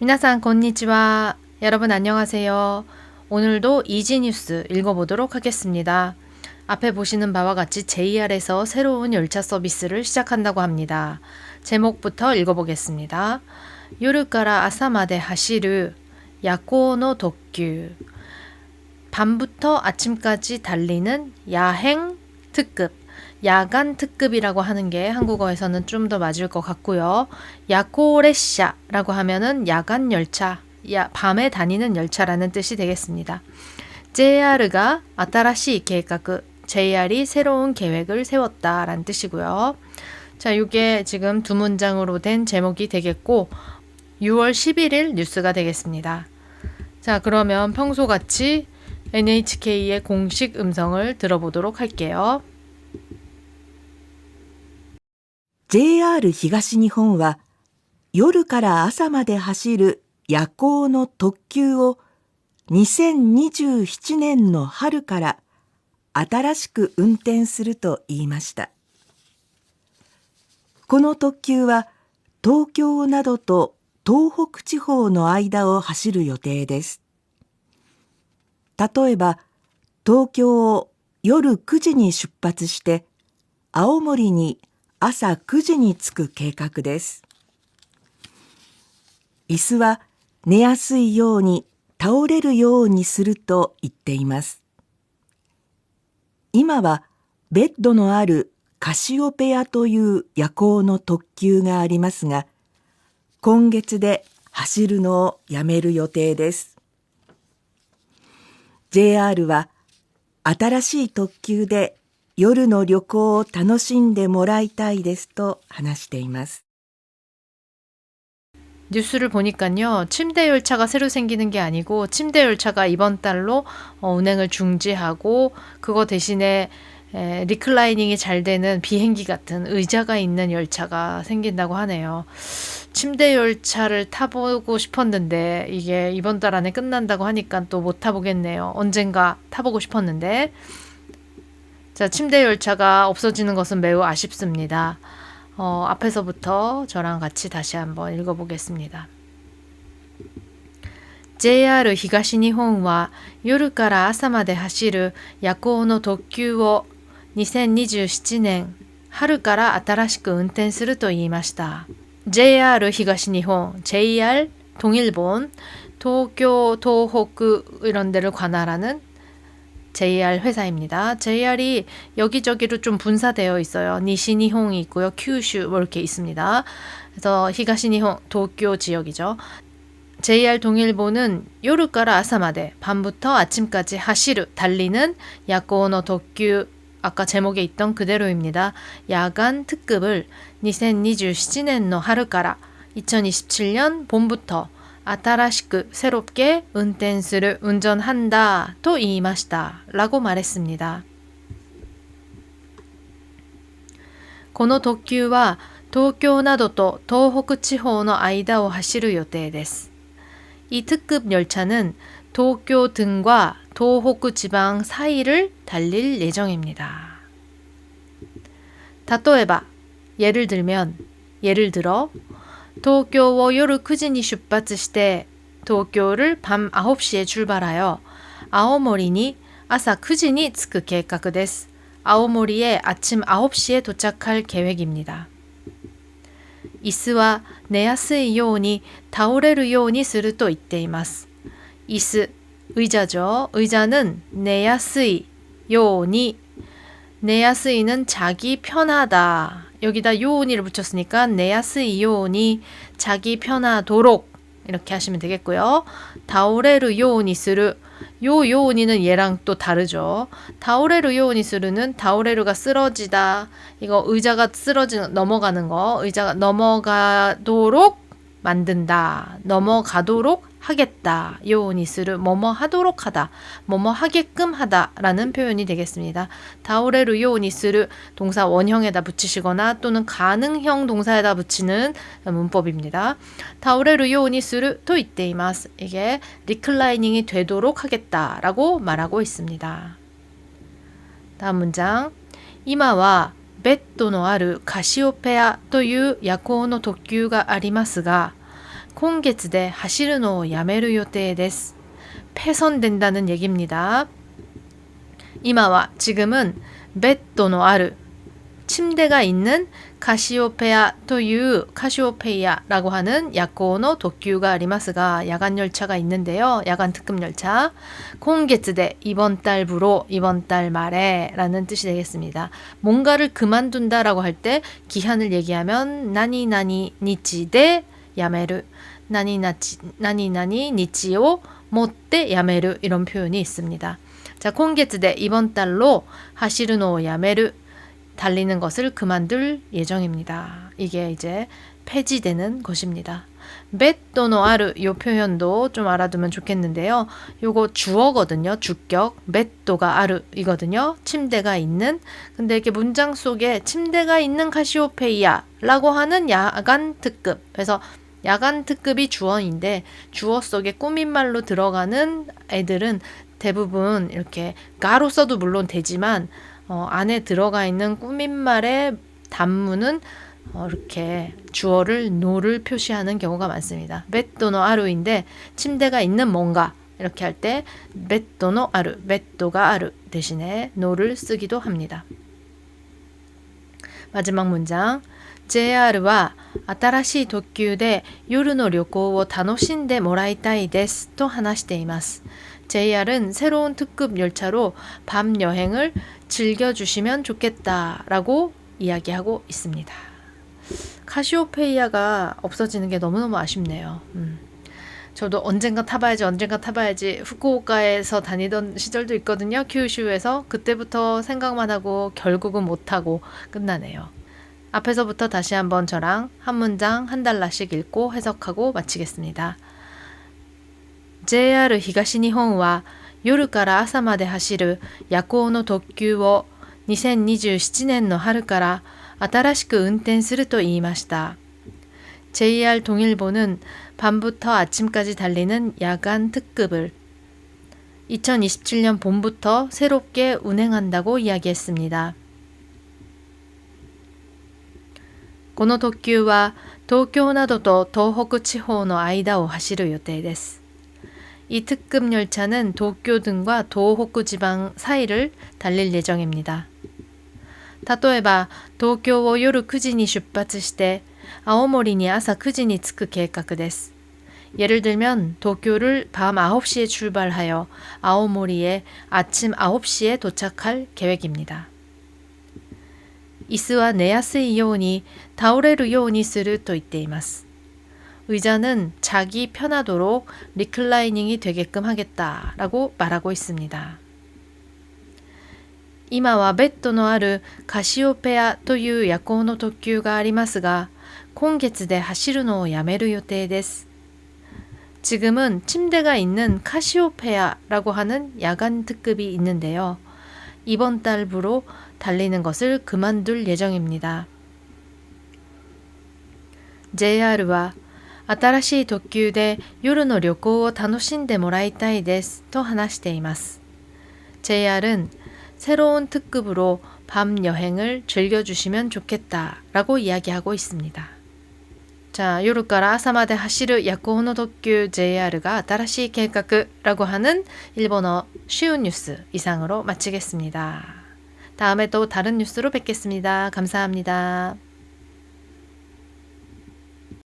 미나상 건니치와. 여러분 안녕하세요. 오늘도 이지뉴스 읽어보도록 하겠습니다. 앞에 보시는 바와 같이 JR에서 새로운 열차 서비스를 시작한다고 합니다. 제목부터 읽어보겠습니다. 요르카라 아사마데 하시르 야코노 도쿄. 밤부터 아침까지 달리는 야행 특급, 야간 특급이라고 하는 게 한국어에서는 좀 더 맞을 것 같고요. 야코레샤라고 하면은 야간 열차, 밤에 다니는 열차라는 뜻이 되겠습니다. JR가 아타라시 계획, JR이 새로운 계획을 세웠다라는 뜻이고요. 자, 이게 지금 두 문장으로 된 제목이 되겠고 6월 11일 뉴스가 되겠습니다. 자, 그러면 평소같이 NHK의 공식 음성을 들어보도록 할게요. JR 東日本は夜から朝まで走る夜行の特急を2027年の春から新しく運転すると言いました。この特急は東京などと東北地方の間を走る予定です。例えば東京を夜9時に出発して青森に朝9時に着く計画です。椅子は寝やすいように倒れるようにすると言っています。今はベッドのあるカシオペアという夜行の特急がありますが、今月で走るのをやめる予定です。JR は新しい特急で夜の旅行を楽しんでもらいたいですと話しています。 뉴스를 보니까요. 침대 열차가 새로 생기는 게 아니고 침대 열차가 이번 달로 운행을 중지하고 그거 대신에 리클라이닝이 잘 되는 비행기 같은 의자가 있는 열차가 생긴다고 하네요. 침대 열차를 타보고 싶었는데 이게 이번 달 안에 끝난다고 하니까 또 못 타보겠네요. 언젠가 타보고 싶었는데. 자, 침대 열차가 없어지는 것은 매우 아쉽습니다. 앞에서부터 저랑 같이 다시 한번 읽어보겠습니다. JR 東日本は夜から朝まで走る夜行の特急を2027年春から新しく運転すると言いました。JR 東日本, JR 동일본, 도쿄, 도호쿠 이런 데를 관할하는 JR 회사입니다. JR이 여기저기로 좀 분사되어 있어요. 니시니홍이 있고요. 큐슈 뭐 이렇게 있습니다. 그래서 히가시니홍, 도쿄 지역이죠. JR 동일본은 요르카라 아사마데, 밤부터 아침까지 하시르, 달리는 야코노 도쿄, 아까 제목에 있던 그대로입니다. 야간 특급을 2027年の 春から 2027년 봄부터 아타라시크 새롭게 운転する 운전한다 또 이이마시다 라고 말했습니다. この特急は東京などと東北地方の間を走る予定です. 이 특급 열차는 도쿄 등과 도호쿠 지방 사이를 달릴 예정입니다. 例えば 예를 들어東京を夜9時に出発して東京를 밤 9시에 출발하여 아오모리니朝9時に着く計画です. 아오모리에 아침 9시에 도착할 계획입니다. 椅子は寝やすいように倒れるようにすると言っています.椅子, 의자죠. 의자는 寝やすいように, 寝やす이는 자기 편하다. 여기다 요니를 붙였으니까 내야스이 요니 자기 편하도록 이렇게 하시면 되겠고요. 다오레르 요니스르 요 요니는 얘랑 또 다르죠. 다오레르 요니스르는 다오레르가 쓰러지다. 이거 의자가 넘어가는 거. 의자가 넘어가도록 만든다. 넘어가도록 하겠다. 요니스르 뭐뭐 하도록 하다. 뭐뭐 하게끔 하다 라는 표현이 되겠습니다. 다오레루 요니스르 동사 원형에다 붙이시거나 또는 가능형 동사에다 붙이는 문법입니다. 다오레루 요니스르 또 이때이마스. 이게 리클라이닝이 되도록 하겠다 라고 말하고 있습니다. 다음 문장. 今はベッドのあるカシオペアという夜行の特急がありますが今月で走るのをやめる予定です. 폐선된다는 얘기입니다. 今は 지금은 ベッドのある 침대가 있는 카시오페아という 카시오페이아라고 하는 야코의 도쿄가 ありますが 야간 열차가 있는데요. 야간 특급 열차. 今月で 이번 달부로 이번 달 말에 라는 뜻이 되겠습니다. 뭔가를 그만둔다라고 할 때 기한을 얘기하면 나니나니 니치데 야메르 나니나니 니치をもってやめる 이런 표현이 있습니다. 자, 今月で 이번 달로 走るのをやめる 달리는 것을 그만둘 예정입니다. 이게 이제 폐지되는 것입니다. 베토노 아르 이 표현도 좀 알아두면 좋겠는데요. 요거 주어거든요. 주격. 베토가 아르 이거든요. 침대가 있는. 근데 이렇게 문장 속에 침대가 있는 카시오페이아라고 하는 야간 특급. 그래서 야간 특급이 주어인데 주어 속에 꾸민말로 들어가는 애들은 대부분 이렇게 가로 써도 물론 되지만 안에 들어가 있는 꾸민말의 단문은 이렇게 주어를 노를 표시하는 경우가 많습니다. 베토노 아루인데 침대가 있는 뭔가 이렇게 할 때 베토노 아루, 베토가 아루 대신에 노를 쓰기도 합니다. 마지막 문장. JR와 新しい特急で夜の旅行を楽しんでもらいたいですと話しています. JR은 새로운 특급 열차로 밤 여행을 즐겨주시면 좋겠다라고 이야기하고 있습니다. 카시오페이아가 없어지는 게 너무너무 아쉽네요. 저도 언젠가 타봐야지 후쿠오카에서 다니던 시절도 있거든요. 큐슈에서. 그때부터 생각만 하고 결국은 못 타고 끝나네요. 앞에서부터 다시 한번 저랑 한 문장 한 달러씩 읽고 해석하고 마치겠습니다. JR 東日本は夜から朝まで走る夜行の特急を2027年の春から新しく運転すると言いました. JR 동일보는 밤부터 아침까지 달리는 야간 특급을 2027년 봄부터 새롭게 운행한다고 이야기했습니다. この特急は東京などと東北地方の間を走る予定です. 이 특급 열차는 도쿄 등과 도호쿠 지방 사이를 달릴 예정입니다. 例えば東京を夜9時に出発して青森に朝9時に着く計画です. 예를 들면 도쿄를 밤 9시에 출발하여 아오모리에 아침 9시에 도착할 계획입니다. 椅子は寝やすいように倒れるようにすると言っています. 의자는 자기 편하도록 리클라이닝이 되게끔 하겠다라고 말하고 있습니다. 今はベッドのあるカシオペアという夜行の特急がありますが、今月で走るのをやめる予定です. 지금은 침대가 있는 카시오페아라고 하는 야간 특급이 있는데요. 이번 달부로 달리는 것을 그만둘 예정입니다. JR와 新しい特急で夜の旅行を楽しんでもらいたいですと話しています. JR은 새로운 특급으로 밤 여행을 즐겨주시면 좋겠다라고 이야기하고 있습니다. 자,夜から朝まで走る夜行の特急 JR가 新しい計画라고 하는 일본어 쉬운 뉴스 이상으로 마치겠습니다. 다음에 또 다른 뉴스로 뵙겠습니다. 감사합니다.